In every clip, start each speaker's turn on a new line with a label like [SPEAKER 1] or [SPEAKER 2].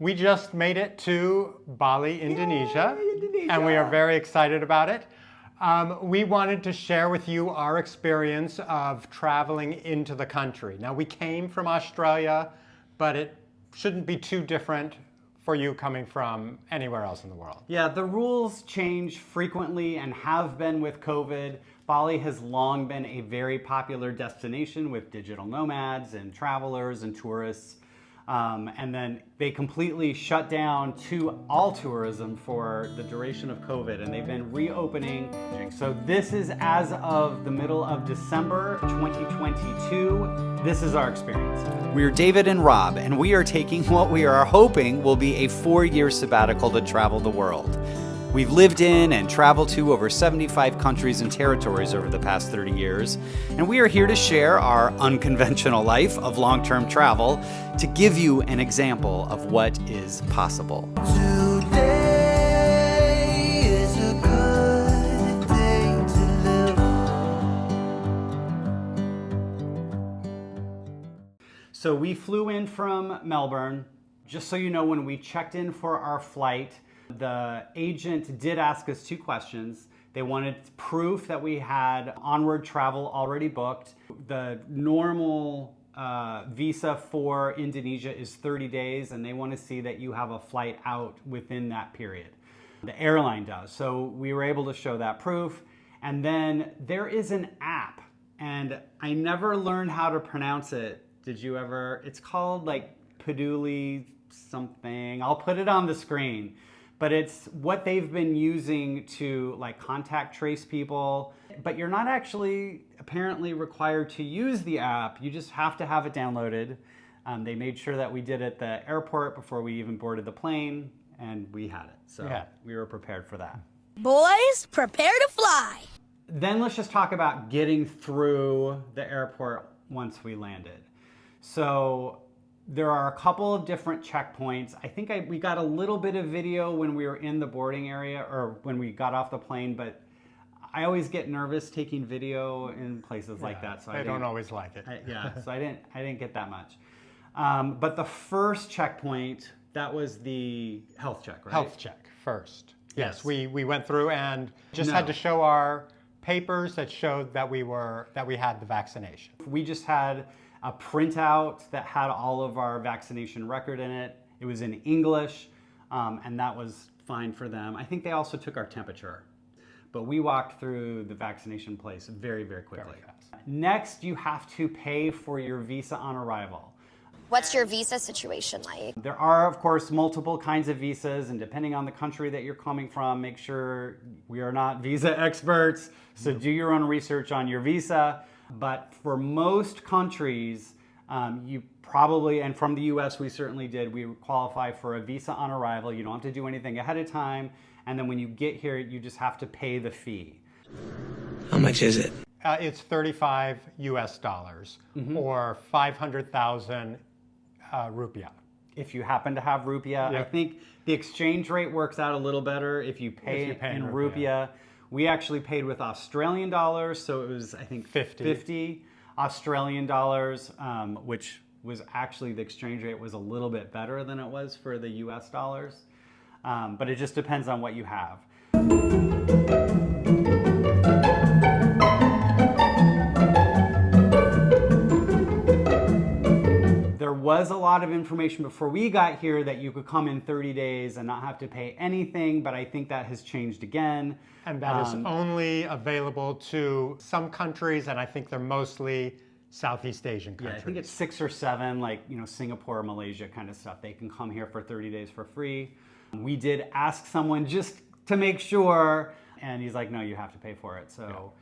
[SPEAKER 1] We just made it to Bali, Indonesia,
[SPEAKER 2] Yay, Indonesia.
[SPEAKER 1] And we are very excited about it. We wanted to share with you our experience of traveling into the country. Now, we came from Australia, but it shouldn't be too different for you coming from anywhere else in the world.
[SPEAKER 2] Yeah, the rules change frequently and have been with COVID. Bali has long been a very popular destination with digital nomads and travelers and tourists. And then they completely shut down to all tourism for the duration of COVID, and they've been reopening. So this is as of the middle of December 2022. This is our experience.
[SPEAKER 3] We're David and Robb, and we are taking what we are hoping will be a 4-year sabbatical to travel the world. We've lived in and traveled to over 75 countries and territories over the past 30 years, and we are here to share our unconventional life of long-term travel to give you an example of what is possible.
[SPEAKER 4] Today is a good day to live.
[SPEAKER 2] So we flew in from Melbourne. Just so you know, when we checked in for our flight, the agent did ask us 2 questions. They wanted proof that we had onward travel already booked. The normal visa for Indonesia is 30 days, and they want to see that you have a flight out within that period. The airline does. So we were able to show that proof. And then there is an app, and I never learned how to pronounce it. Did you ever? It's called like Peduli something. I'll put it on the screen. But it's what they've been using to like contact trace people. But you're not actually apparently required to use the app. You just have to have it downloaded. They made sure that we did it at the airport before we even boarded the plane, and we had it. So we were prepared for that.
[SPEAKER 5] Boys, prepare to fly.
[SPEAKER 2] Then let's just talk about getting through the airport once we landed. So there are a couple of different checkpoints. I think we got a little bit of video when we were in the boarding area or when we got off the plane, but I always get nervous taking video in places like that. So
[SPEAKER 1] I don't always like it.
[SPEAKER 2] So I didn't get that much. But the first checkpoint, that was the health check, right?
[SPEAKER 1] Health check first. Yes, we went through and just had to show our papers that showed that we had the vaccination.
[SPEAKER 2] We just had a printout that had all of our vaccination record in it. It was in English, and that was fine for them. I think they also took our temperature, but we walked through the vaccination place very, very quickly.
[SPEAKER 1] Very fast.
[SPEAKER 2] Next, you have to pay for your visa on arrival.
[SPEAKER 5] What's your visa situation like?
[SPEAKER 2] There are, of course, multiple kinds of visas, and depending on the country that you're coming from, make sure we are not visa experts, so do your own research on your visa. But for most countries, you probably, and from the US we certainly did, we qualify for a visa on arrival. You don't have to do anything ahead of time. And then when you get here, you just have to pay the fee.
[SPEAKER 4] How much is it?
[SPEAKER 1] It's $35 US or 500,000 rupiah.
[SPEAKER 2] If you happen to have rupiah, I think the exchange rate works out a little better if you pay in rupiah. We actually paid with Australian dollars, so it was, I think, 50 Australian dollars, which was actually, the exchange rate was a little bit better than it was for the US dollars. But it just depends on what you have. There was a lot of information before we got here that you could come in 30 days and not have to pay anything, but I think that has changed again.
[SPEAKER 1] And that is only available to some countries, and I think they're mostly Southeast Asian countries.
[SPEAKER 2] Yeah, I think it's 6 or 7, like, Singapore, Malaysia kind of stuff. They can come here for 30 days for free. We did ask someone just to make sure, and he's like, no, you have to pay for it. So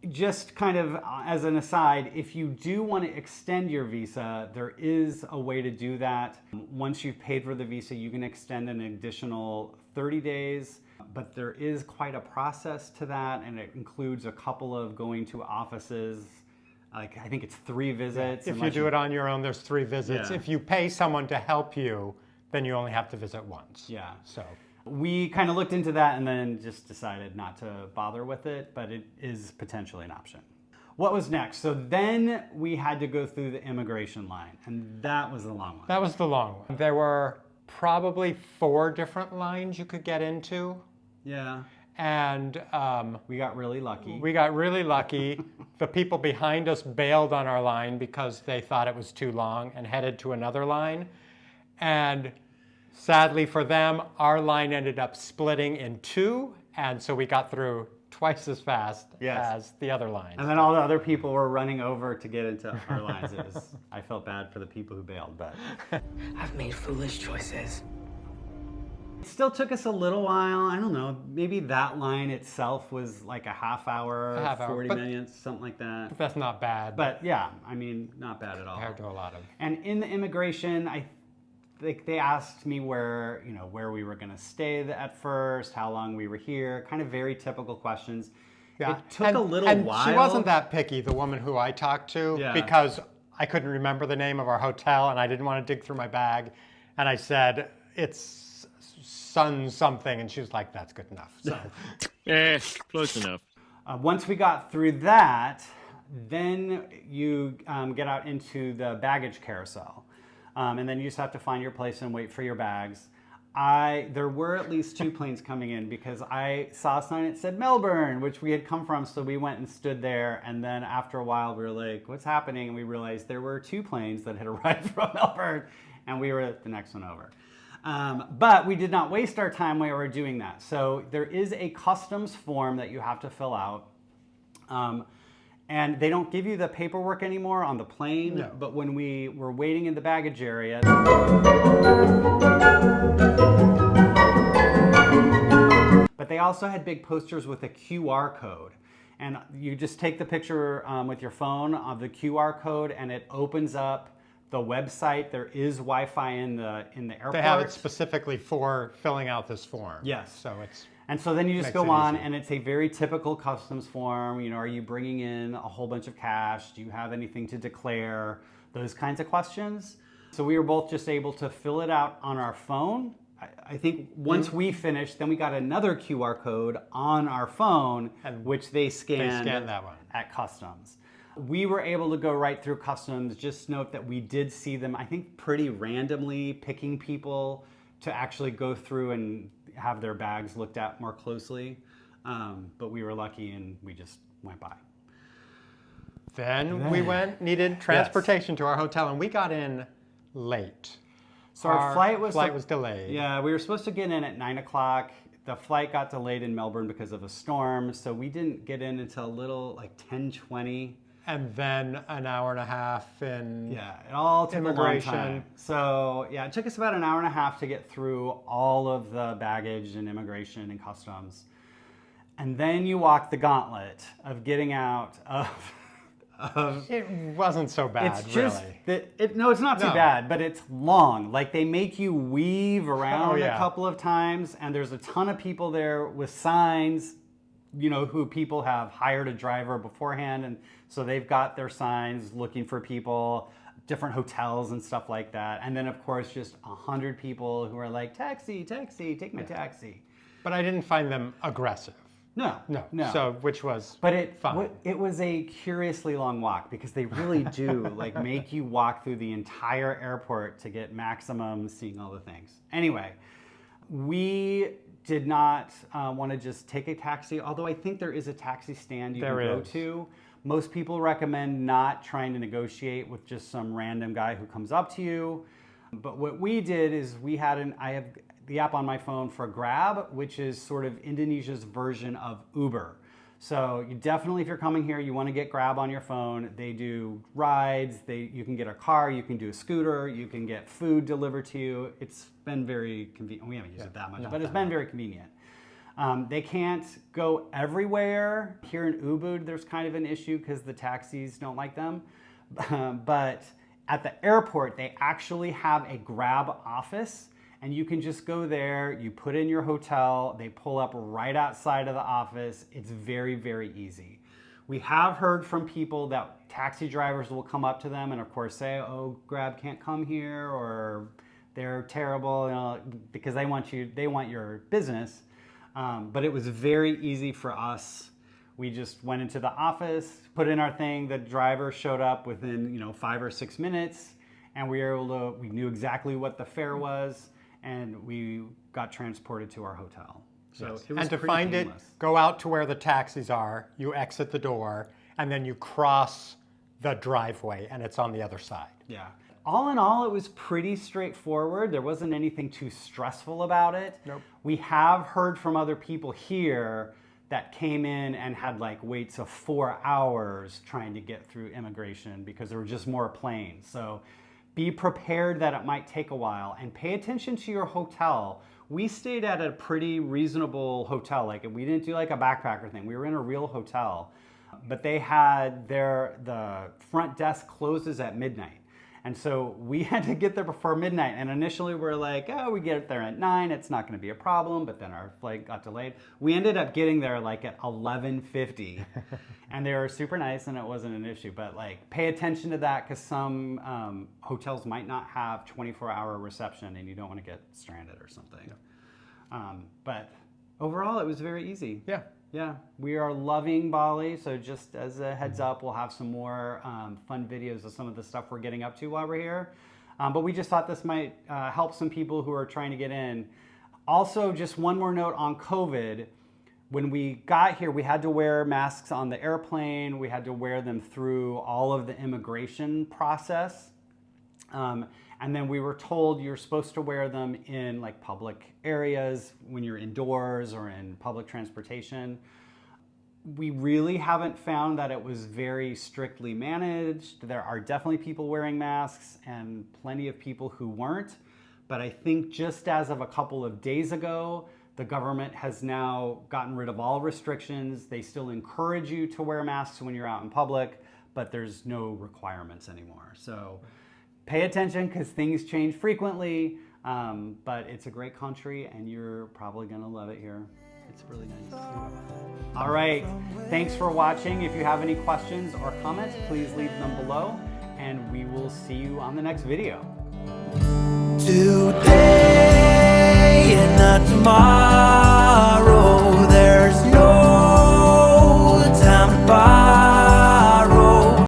[SPEAKER 2] just kind of as an aside, if you do want to extend your visa, there is a way to do that. Once you've paid for the visa, you can extend an additional 30 days. But there is quite a process to that, and it includes a couple of going to offices. Like, I think it's 3 visits.
[SPEAKER 1] If you do it on your own, there's 3 visits.
[SPEAKER 2] Yeah.
[SPEAKER 1] If you pay someone to help you, then you only have to visit once.
[SPEAKER 2] Yeah.
[SPEAKER 1] So
[SPEAKER 2] we kind of looked into that and then just decided not to bother with it, but it is potentially an option. What was next? So then we had to go through the immigration line, and that was the long one.
[SPEAKER 1] that was the long one. There were probably 4 different lines you could get into.
[SPEAKER 2] Yeah.
[SPEAKER 1] And
[SPEAKER 2] We got really lucky.
[SPEAKER 1] we got really lucky. The people behind us bailed on our line because they thought it was too long and headed to another line. And sadly for them, our line ended up splitting in 2, and so we got through twice as fast
[SPEAKER 2] Yes.
[SPEAKER 1] as the other line.
[SPEAKER 2] And then all the other people were running over to get into our lines. I felt bad for the people who bailed, but
[SPEAKER 6] I've made foolish choices.
[SPEAKER 2] it still took us a little while. I don't know, maybe that line itself was like a half hour, 40
[SPEAKER 1] but-
[SPEAKER 2] minutes, something like that.
[SPEAKER 1] That's not bad
[SPEAKER 2] But yeah, I mean, not bad at all.
[SPEAKER 1] compared to a lot of.
[SPEAKER 2] And in the immigration, they asked me where we were going to stay at first, how long we were here, kind of very typical questions.
[SPEAKER 1] Yeah.
[SPEAKER 2] It took a little while.
[SPEAKER 1] She wasn't that picky, the woman who I talked to,
[SPEAKER 2] Yeah.
[SPEAKER 1] because I couldn't remember the name of our hotel and I didn't want to dig through my bag. And I said, it's Sun something. And she was like, that's good enough. So
[SPEAKER 7] Close enough.
[SPEAKER 2] Once we got through that, then you get out into the baggage carousel. And then you just have to find your place and wait for your bags. There were at least 2 planes coming in because I saw a sign that said Melbourne, which we had come from, so we went and stood there. And then after a while, we were like, what's happening? And we realized there were 2 planes that had arrived from Melbourne, and we were the next one over. But we did not waste our time while we were doing that. So there is a customs form that you have to fill out. And they don't give you the paperwork anymore on the plane,
[SPEAKER 1] No.
[SPEAKER 2] but when we were waiting in the baggage area, but they also had big posters with a QR code. And you just take the picture with your phone of the QR code and it opens up the website. There is Wi-Fi in the airport.
[SPEAKER 1] they have it specifically for filling out this form.
[SPEAKER 2] Yes.
[SPEAKER 1] So it's.
[SPEAKER 2] And so then you just
[SPEAKER 1] Makes
[SPEAKER 2] go
[SPEAKER 1] it
[SPEAKER 2] on
[SPEAKER 1] easy.
[SPEAKER 2] and it's a very typical customs form. Are you bringing in a whole bunch of cash? Do you have anything to declare? Those kinds of questions. So we were both just able to fill it out on our phone. I think once we finished, then we got another QR code on our phone, which they scanned
[SPEAKER 1] that one.
[SPEAKER 2] at customs. We were able to go right through customs. Just note that we did see them, I think, pretty randomly picking people to actually go through and have their bags looked at more closely. But we were lucky and we just went by.
[SPEAKER 1] Then we needed transportation to our hotel, and we got in late.
[SPEAKER 2] So our flight
[SPEAKER 1] was delayed.
[SPEAKER 2] Yeah, we were supposed to get in at 9 o'clock. The flight got delayed in Melbourne because of a storm, so we didn't get in until a little like 10:20.
[SPEAKER 1] And then an hour and a half in
[SPEAKER 2] Yeah, it all took a long
[SPEAKER 1] immigration.
[SPEAKER 2] time. So yeah, it took us about an hour and a half to get through all of the baggage and immigration and customs. And then you walk the gauntlet of getting out of
[SPEAKER 1] It wasn't so bad,
[SPEAKER 2] it's just
[SPEAKER 1] really.
[SPEAKER 2] no, it's not too
[SPEAKER 1] No.
[SPEAKER 2] bad, but it's long. Like they make you weave around
[SPEAKER 1] yeah.
[SPEAKER 2] a couple of times, and there's a ton of people there with signs, who people have hired a driver beforehand, and so they've got their signs looking for people, different hotels and stuff like that. And then of course just 100 people who are like, taxi, take my taxi.
[SPEAKER 1] But I didn't find them aggressive.
[SPEAKER 2] No.
[SPEAKER 1] So, which was
[SPEAKER 2] But it
[SPEAKER 1] fine.
[SPEAKER 2] it was a curiously long walk because they really do like make you walk through the entire airport to get maximum seeing all the things. Anyway, we did not want to just take a taxi, although I think there is a taxi stand you
[SPEAKER 1] There
[SPEAKER 2] can go
[SPEAKER 1] is.
[SPEAKER 2] to. Most people recommend not trying to negotiate with just some random guy who comes up to you. But what we did is I have the app on my phone for Grab, which is sort of Indonesia's version of Uber. So you definitely, if you're coming here, you want to get Grab on your phone. They do rides. You can get a car. You can do a scooter. You can get food delivered to you. It's been very convenient. We haven't used it that much, but it's been very convenient. They can't go everywhere. Here in Ubud, there's kind of an issue because the taxis don't like them. But at the airport, they actually have a Grab office. And you can just go there, you put in your hotel, they pull up right outside of the office. It's very, very easy. We have heard from people that taxi drivers will come up to them and of course say, oh, Grab can't come here, or they're terrible, because they want your business. But it was very easy for us. We just went into the office, put in our thing, the driver showed up within 5 or 6 minutes, and we knew exactly what the fare was. and we got transported to our hotel. So
[SPEAKER 1] Yes.
[SPEAKER 2] it was
[SPEAKER 1] And to
[SPEAKER 2] pretty
[SPEAKER 1] find
[SPEAKER 2] painless.
[SPEAKER 1] it, go out to where the taxis are, you exit the door, and then you cross the driveway, and it's on the other side.
[SPEAKER 2] Yeah. All in all, it was pretty straightforward. There wasn't anything too stressful about it.
[SPEAKER 1] Nope.
[SPEAKER 2] We have heard from other people here that came in and had like waits of 4 hours trying to get through immigration because there were just more planes. So be prepared that it might take a while, and pay attention to your hotel. We stayed at a pretty reasonable hotel. Like, we didn't do like a backpacker thing. We were in a real hotel, but they had the front desk closes at midnight. And so we had to get there before midnight. And initially we're like, oh, we get there at 9, it's not gonna be a problem. But then our flight got delayed. We ended up getting there like at 11:50. And they were super nice and it wasn't an issue. But like, pay attention to that, because some hotels might not have 24-hour reception and you don't wanna get stranded or something. But overall, it was very easy.
[SPEAKER 1] Yeah.
[SPEAKER 2] Yeah, we are loving Bali. So just as a heads up, we'll have some more fun videos of some of the stuff we're getting up to while we're here. But we just thought this might help some people who are trying to get in. Also, just one more note on COVID. When we got here, we had to wear masks on the airplane. We had to wear them through all of the immigration process. And then we were told you're supposed to wear them in like public areas when you're indoors or in public transportation. We really haven't found that it was very strictly managed. There are definitely people wearing masks and plenty of people who weren't. But I think just as of a couple of days ago, the government has now gotten rid of all restrictions. They still encourage you to wear masks when you're out in public, but there's no requirements anymore. So pay attention, because things change frequently, but it's a great country and you're probably gonna love it here. It's really nice. All right, thanks for watching. If you have any questions or comments, please leave them below, and we will see you on the next video.
[SPEAKER 4] Today and not tomorrow.